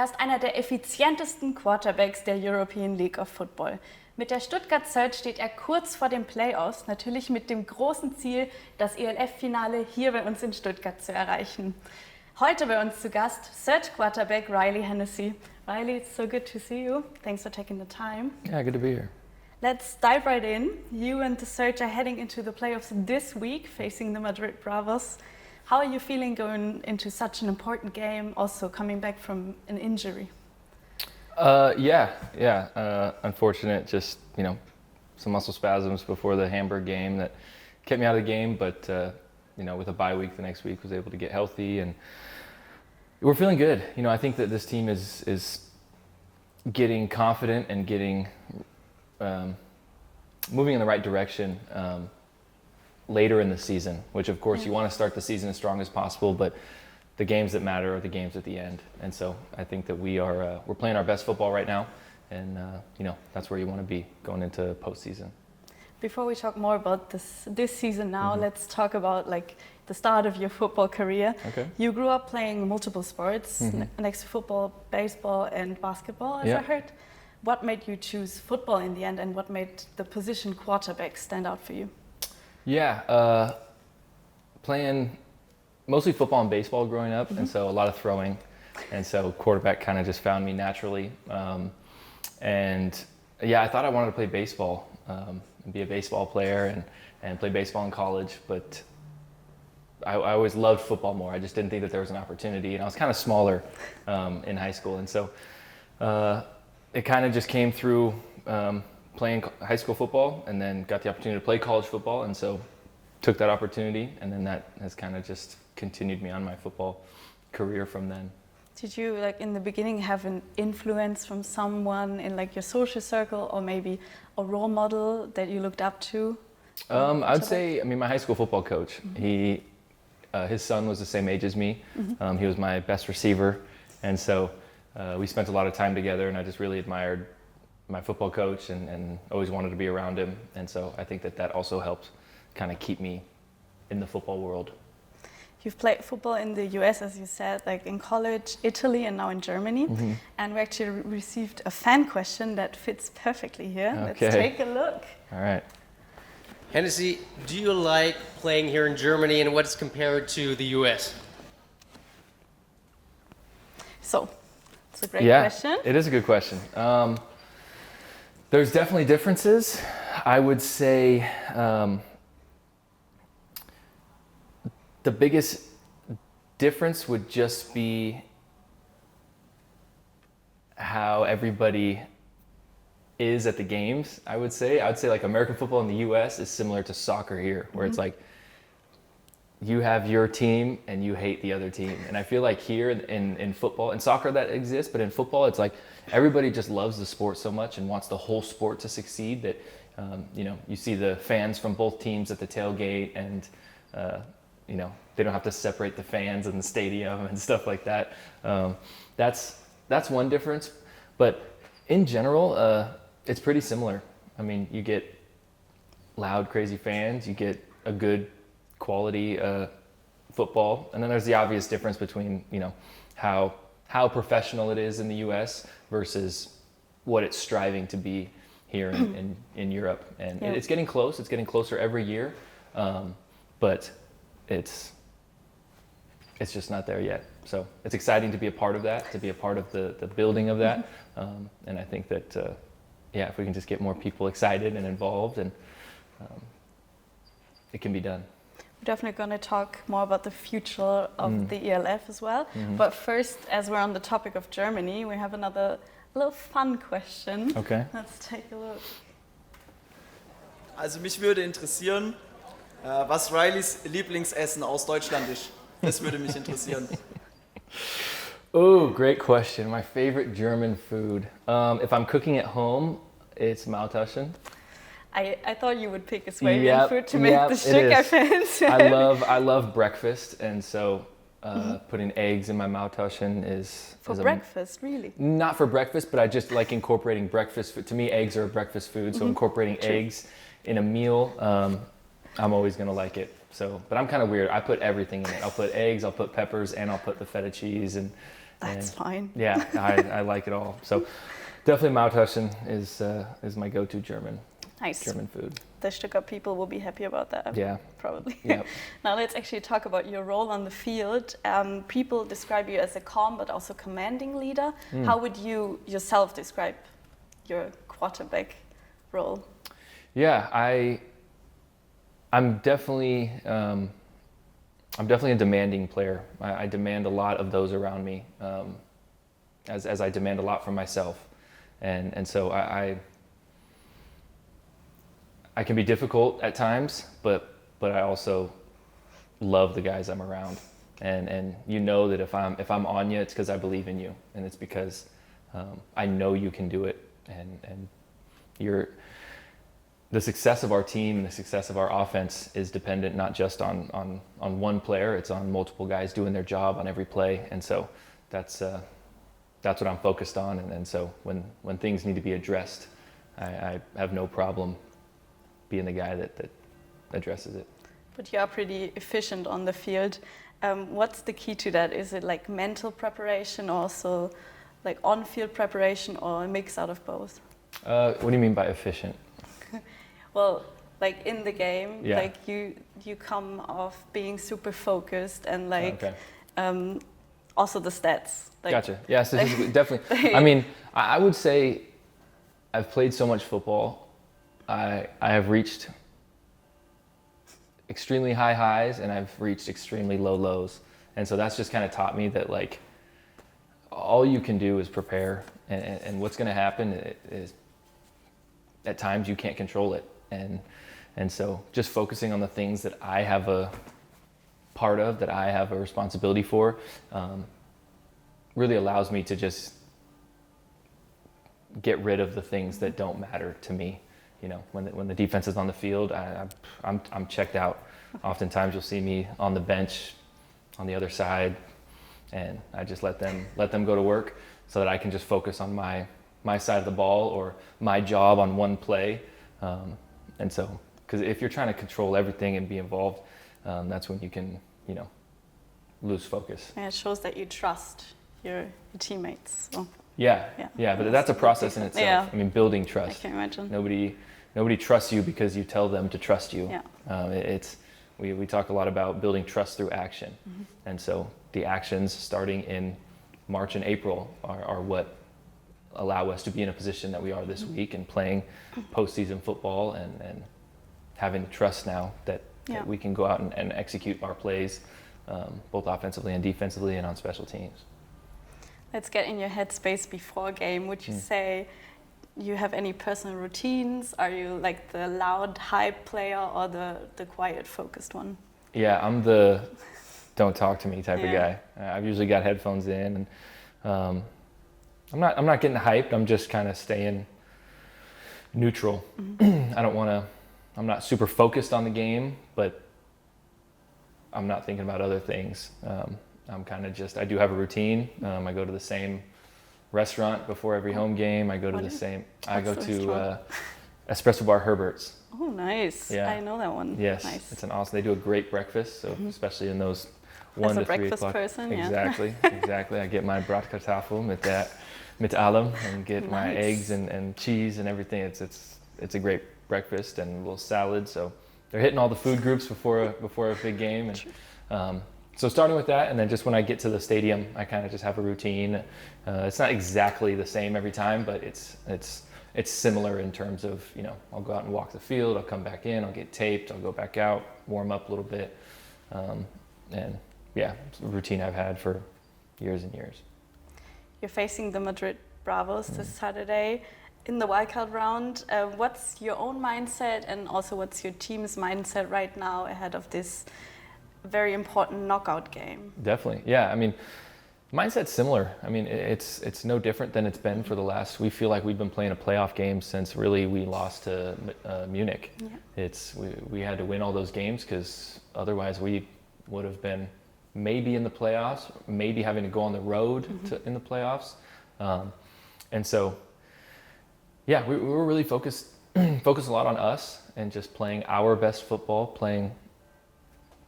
Er ist einer der effizientesten Quarterbacks der European League of Football. Mit der Stuttgart Surge steht er kurz vor den Playoffs, natürlich mit dem großen Ziel, das ELF-Finale hier bei uns in Stuttgart zu erreichen. Heute bei uns zu Gast Surge Quarterback Riley Hennessy. Riley, it's so good to see you. Thanks for taking the time. Yeah, good to be here. Let's dive right in. You and the Surge are heading into the playoffs this week, facing the Madrid Bravos. How are you feeling going into such an important game, also coming back from an injury? Unfortunate, just, some muscle spasms before the Hamburg game that kept me out of the game, but, with a bye week the next week, was able to get healthy, and we're feeling good. I think that this team is getting confident and getting moving in the right direction later in the season, which of course you want to start the season as strong as possible, but the games that matter are the games at the end. And so I think that we're playing our best football right now, and that's where you want to be going into postseason. Before we talk more about this season now, let's talk about the start of your football career. Okay. You grew up playing multiple sports next to football, baseball and basketball, as I heard. What made you choose football in the end, and what made the position quarterback stand out for you? Yeah, playing mostly football and baseball growing up, and so a lot of throwing, and so quarterback kind of just found me naturally. I thought I wanted to play baseball, and be a baseball player, and play baseball in college, but I always loved football more. I just didn't think that there was an opportunity, and I was kind of smaller in high school, and so it kind of just came through playing high school football, and then got the opportunity to play college football, and so took that opportunity, and then that has kind of just continued me on my football career from then. Did you, in the beginning, have an influence from someone in your social circle, or maybe a role model that you looked up to? I'd say, my high school football coach, his son was the same age as me. He was my best receiver, and so we spent a lot of time together, and I just really admired my football coach and always wanted to be around him, and so I think that also helped kind of keep me in the football world. You've played football in the US, as you said, in college, Italy, and now in Germany. And we actually received a fan question that fits perfectly here. Okay. Let's take a look. All right. Hennessy, do you like playing here in Germany, and what's compared to the US? So, it's a great question. It is a good question. There's definitely differences. I would say the biggest difference would just be how everybody is at the games, I would say. I would say American football in the US is similar to soccer here, where it's you have your team and you hate the other team. And I feel like here in football, in soccer that exists, but in football it's everybody just loves the sport so much and wants the whole sport to succeed that you see the fans from both teams at the tailgate, and they don't have to separate the fans in the stadium and stuff like that. That's one difference, but in general, it's pretty similar. You get loud, crazy fans, you get a good quality football, and then there's the obvious difference between how professional it is in the US versus what it's striving to be here in Europe, and it's getting close. It's getting closer every year, but it's just not there yet. So it's exciting to be a part of that, to be a part of the building of that, and I think that if we can just get more people excited and involved, and it can be done. We're definitely going to talk more about the future of the ELF as well. But first, as we're on the topic of Germany, we have another little fun question. Okay. Let's take a look. Also mich würde interessieren, was Rileys Lieblingsessen aus Deutschland ist. Das würde mich interessieren. Oh, great question. My favorite German food. If I'm cooking at home, it's Maultaschen. I thought you would pick a Swabian food to make the Stuttgart fans. I love breakfast, and so putting eggs in my Maultaschen is breakfast, really? Not for breakfast, but I just like incorporating breakfast food. To me, eggs are a breakfast food, so incorporating eggs in a meal, I'm always going to like it. So, but I'm kind of weird. I put everything in it. I'll put eggs, I'll put peppers, and I'll put the feta cheese. That's fine. Yeah, I like it all. So definitely Maultaschen is my go-to German food. The Stuttgart people will be happy about that. Yeah. Probably. Yep. Now let's actually talk about your role on the field. People describe you as a calm but also commanding leader. How would you yourself describe your quarterback role? Yeah, I'm definitely a demanding player. I demand a lot of those around me, as I demand a lot from myself, and so I can be difficult at times, but I also love the guys I'm around, and you know that if I'm on you, it's because I believe in you, and it's because I know you can do it, and the success of our team and the success of our offense is dependent not just on one player, it's on multiple guys doing their job on every play, and so that's what I'm focused on, and so when things need to be addressed, I have no problem being the guy that addresses it. But you are pretty efficient on the field. What's the key to that? Is it like mental preparation, or also like on-field preparation, or a mix out of both? What do you mean by efficient? Well, like in the game, Yeah. like you come off being super focused and like Okay. Also the stats. Like, Gotcha. Yes, this is definitely. I mean, I would say I've played so much football. I have reached extremely high highs and I've reached extremely low lows, and so that's just kind of taught me that like all you can do is prepare, and what's going to happen is at times you can't control it, and so just focusing on the things that I have a part of, that I have a responsibility for, really allows me to just get rid of the things that don't matter to me. You know, when the defense is on the field, I'm checked out. Oftentimes you'll see me on the bench on the other side, and I just let them go to work so that I can just focus on my side of the ball or my job on one play. And so, because if you're trying to control everything and be involved, that's when you can, you know, lose focus. And it shows that you trust your teammates. So. Yeah, but that's a process in itself. Yeah. I mean, building trust. I can imagine. Nobody trusts you because you tell them to trust you. Yeah. We talk a lot about building trust through action, and so the actions starting in March and April are what allow us to be in a position that we are this week and playing postseason football and having trust now that we can go out and execute our plays, both offensively and defensively and on special teams. Let's get in your headspace before a game. Would you say you have any personal routines? Are you like the loud, hype player or the quiet, focused one? Yeah, I'm the don't talk to me type of guy. I've usually got headphones in, and I'm not getting hyped. I'm just kind of staying neutral. I'm not super focused on the game, but I'm not thinking about other things. I'm kind of I do have a routine. I go to the same restaurant before every home game. I go to Espresso Bar Herbert's. Oh, nice. Yeah. I know that one. Yes, Nice. it's an awesome. They do a great breakfast, so especially in those 1 to 3 breakfast o'clock. person, yeah. Exactly. I get my Bratkartoffel mit allem and get my Nice. eggs and cheese and everything. It's a great breakfast and a little salad. So they're hitting all the food groups before a big game, and so starting with that, and then just when I get to the stadium, I kind of just have a routine. It's not exactly the same every time, but it's similar in terms of, you know, I'll go out and walk the field, I'll come back in, I'll get taped, I'll go back out, warm up a little bit, and yeah, it's a routine I've had for years and years. You're facing the Madrid Bravos this Saturday in the wildcard round. What's your own mindset, and also what's your team's mindset right now ahead of this very important knockout game? Definitely, yeah. I mean, mindset's similar. I mean, it's no different than it's been for the last. We feel like we've been playing a playoff game since really we lost to Munich. Yeah. We had to win all those games because otherwise we would have been maybe in the playoffs, maybe having to go on the road in the playoffs, and so yeah, we were really focused a lot on us and just playing our best football, playing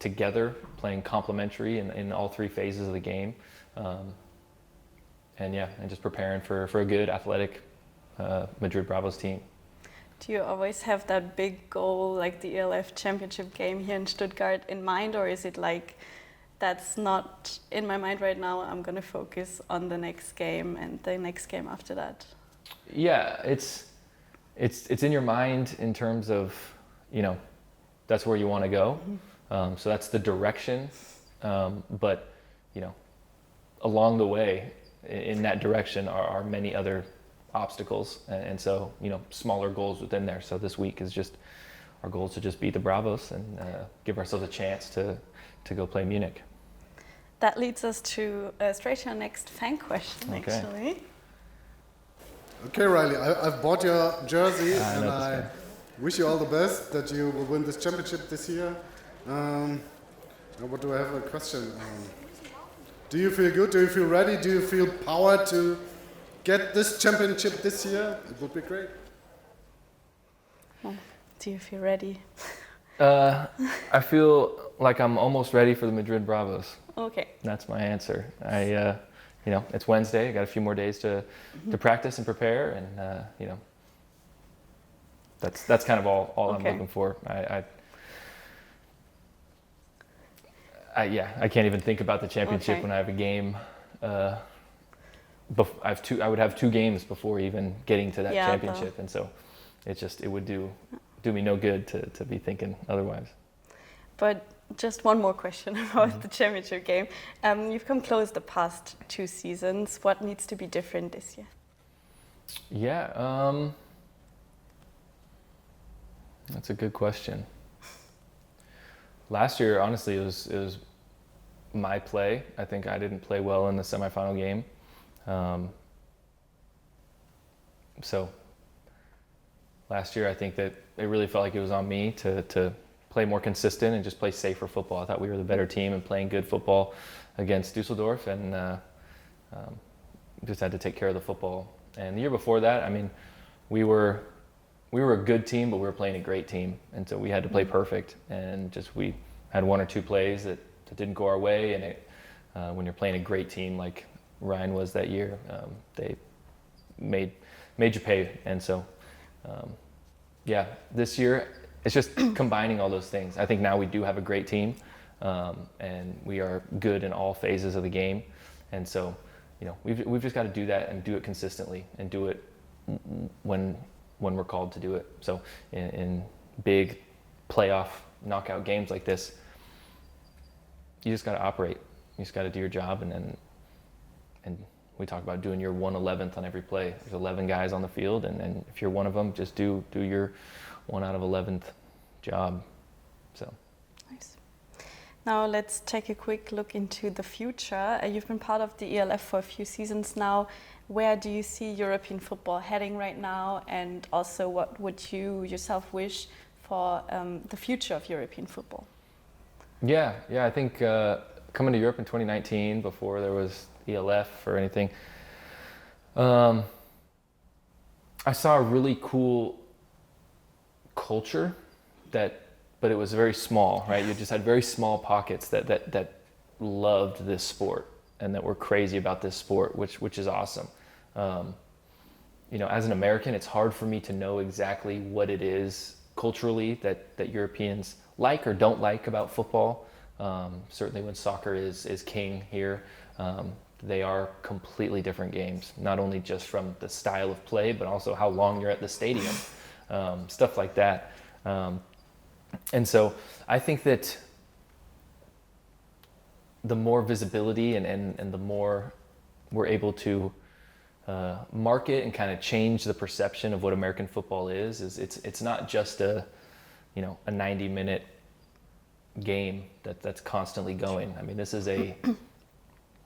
together, playing complementary in all three phases of the game. And just preparing for a good athletic Madrid Bravos team. Do you always have that big goal, like the ELF championship game here in Stuttgart, in mind, or is it like, that's not in my mind right now, I'm going to focus on the next game and the next game after that? Yeah, it's in your mind in terms of, that's where you want to go. So that's the direction. But, along the way in that direction are many other obstacles. And so, smaller goals within there. So this week is just, our goal is to just beat the Bravos and give ourselves a chance to go play Munich. That leads us to straight to our next fan question, Okay. actually. Okay, Riley, I've bought your jersey and know I this wish you all the best, that you will win this championship this year. What do I have a question? Do you feel good? Do you feel ready? Do you feel power to get this championship this year? It would be great. Do you feel ready? I feel like I'm almost ready for the Madrid Bravos. Okay. That's my answer. It's Wednesday. I got a few more days to practice and prepare, and that's kind of all Okay. I'm looking for. I can't even think about the championship Okay. when I have a game. I would have 2 games before even getting to that Yeah, championship, and so it would do me no good to be thinking otherwise. But just one more question about the championship game. You've come close the past 2 seasons. What needs to be different this year? Yeah, that's a good question. Last year, honestly, it was my play. I think I didn't play well in the semifinal game. So last year, I think that it really felt like it was on me to play more consistent and just play safer football. I thought we were the better team and playing good football against Dusseldorf, and just had to take care of the football. And the year before that, I mean, we were a good team, but we were playing a great team, and so we had to play perfect. And just we had 1 or 2 plays that didn't go our way, and when you're playing a great team like Ryan was that year, they made you pay. And so, this year it's just combining all those things. I think now we do have a great team, and we are good in all phases of the game, and so we've just got to do that and do it consistently and do it when we're called to do it. So in big playoff knockout games like this, you just got to operate. You just got to do your job, and we talk about doing your 1/11th on every play. There's 11 guys on the field, and if you're one of them, just do your 1 out of 11th job. So. Nice. Now let's take a quick look into the future. You've been part of the ELF for a few seasons now. Where do you see European football heading right now? And also, what would you yourself wish for the future of European football? Yeah. I think coming to Europe in 2019, before there was ELF or anything, I saw a really cool culture but it was very small, right? You just had very small pockets that loved this sport and that were crazy about this sport, which is awesome. As an American, it's hard for me to know exactly what it is culturally that Europeans like or don't like about football. Certainly when soccer is king here, they are completely different games, not only just from the style of play, but also how long you're at the stadium, stuff like that. And so I think that the more visibility and the more we're able to market and kind of change the perception of what American football is it's not just a 90-minute game that's constantly going. I mean, this is a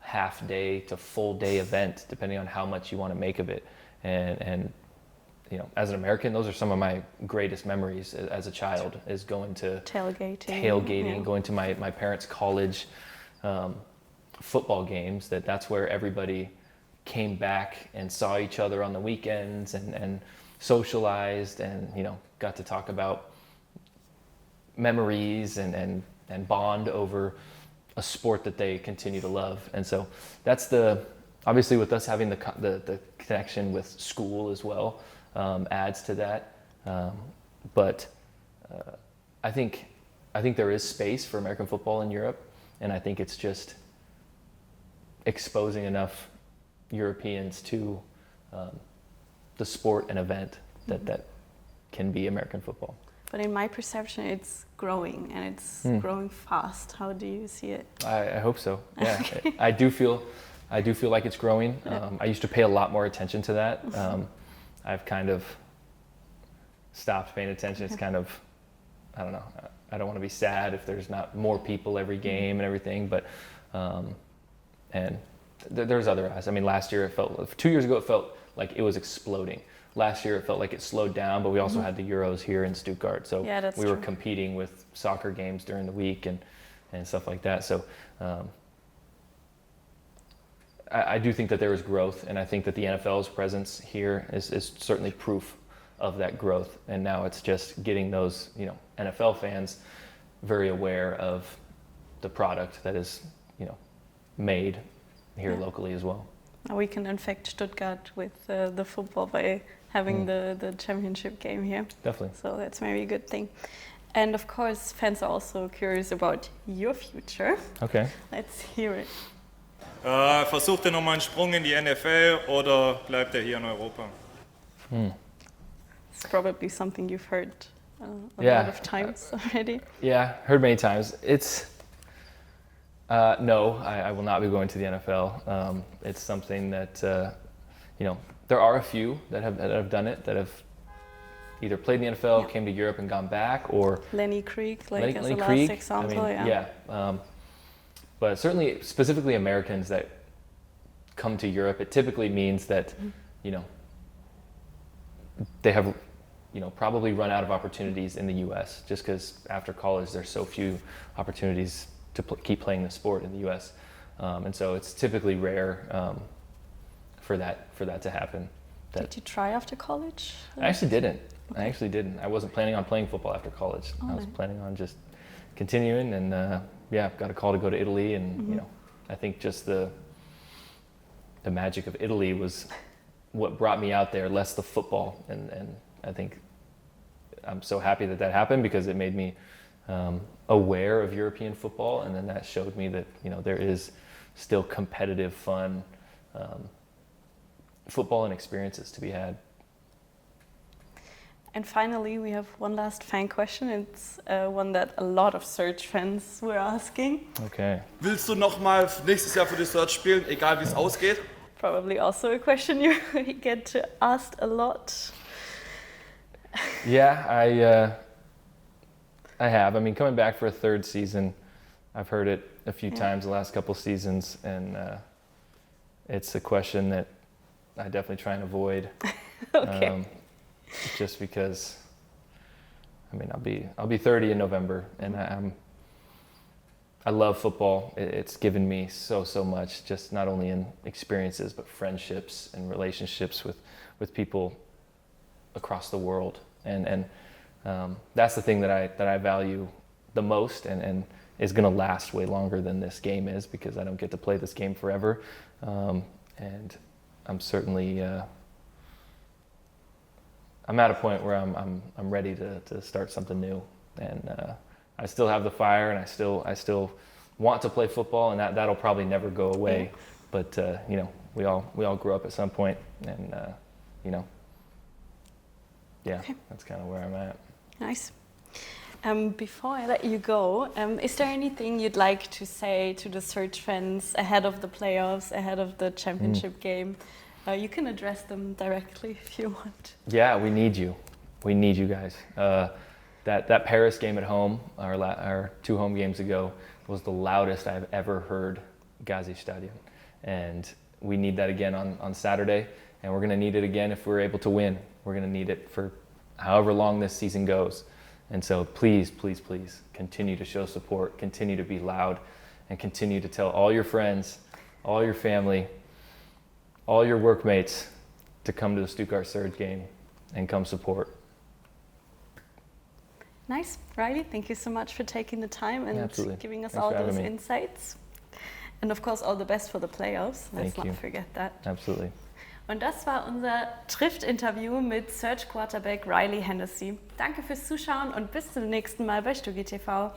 half day to full day event, depending on how much you want to make of it. And as an American, those are some of my greatest memories as a child, is going to tailgating, going to my parents' college football games. That's where everybody came back and saw each other on the weekends and socialized and got to talk about memories and and bond over a sport that they continue to love. And so that's obviously with us having the connection with school as well, adds to that. But I think there is space for American football in Europe, and I think it's just exposing enough Europeans to the sport and event that can be American football. But in my perception, it's growing, and it's growing fast. How do you see it? I hope so. Yeah, I do feel like it's growing. I used to pay a lot more attention to that. I've kind of stopped paying attention. It's kind of, I don't know. I don't want to be sad if there's not more people every game and everything, but there's other eyes. I mean, last year 2 years ago, it felt like it was exploding. Last year, it felt like it slowed down, but we also had the Euros here in Stuttgart, so we were competing with soccer games during the week and stuff like that. So I do think that there is growth, and I think that the NFL's presence here is certainly proof of that growth. And now it's just getting those, NFL fans very aware of the product that is, made here locally as well. We can infect Stuttgart with the football by having the championship game here. Definitely. So that's maybe a good thing. And of course, fans are also curious about your future. Okay. Let's hear it. Versucht er nochmal einen Sprung in die NFL oder bleibt er hier in Europa? It's probably something you've heard a Yeah. lot of times already. Yeah, heard many times. It's no, I will not be going to the NFL. It's something that there are a few that have done it, that have either played in the NFL, came to Europe and gone back, or Lenny Creek, as Lenny the Creek, last example. I mean, but certainly, specifically Americans that come to Europe, it typically means that they have probably run out of opportunities in the U.S. just because after college there's so few opportunities to keep playing the sport in the U.S. And so it's typically rare for that to happen. Did you try after college? I actually didn't. Okay. I wasn't planning on playing football after college. I was planning on just continuing, and got a call to go to Italy, and I think just the magic of Italy was what brought me out there, less the football, and I think I'm so happy that happened because it made me aware of European football, and then that showed me that there is still competitive, fun football and experiences to be had. And finally, we have one last fan question. It's one that a lot of Surge fans were asking. Okay. Willst du nochmal nächstes Jahr für die Surge spielen, egal wie es ausgeht? Probably also a question you get asked a lot. Yeah, I have. I mean, coming back for a third season, I've heard it a few times the last couple seasons, and it's a question that I definitely try and avoid. Okay. Just because, I mean, I'll be 30 in November, and I love football. It's given me so much, just not only in experiences, but friendships and relationships with people across the world. And that's the thing that I value the most, and is going to last way longer than this game is, because I don't get to play this game forever. And I'm certainly I'm at a point where I'm ready to start something new, and I still have the fire, and I still want to play football, and that'll probably never go away. But we all grow up at some point, and that's kind of where I'm at. Nice. Before I let you go, is there anything you'd like to say to the Surge fans ahead of the playoffs, ahead of the championship game? You can address them directly if you want. Yeah, we need you. We need you guys. That Paris game at home, our 2 home games ago, was the loudest I've ever heard Gazi Stadion. And we need that again on Saturday, and we're going to need it again if we're able to win. We're going to need it for however long this season goes. And so please, please, please continue to show support, continue to be loud, and continue to tell all your friends, all your family, all your workmates to come to the Stuttgart Surge game and come support. Nice. Riley, thank you so much for taking the time and absolutely. giving us Thanks all for having those me. insights. And of course, all the best for the playoffs. Let's Thank you. not forget that. Absolutely. Und das war unser Trifft-Interview mit Surge Quarterback Riley Hennessy. Danke fürs Zuschauen und bis zum nächsten Mal bei Stuggi TV.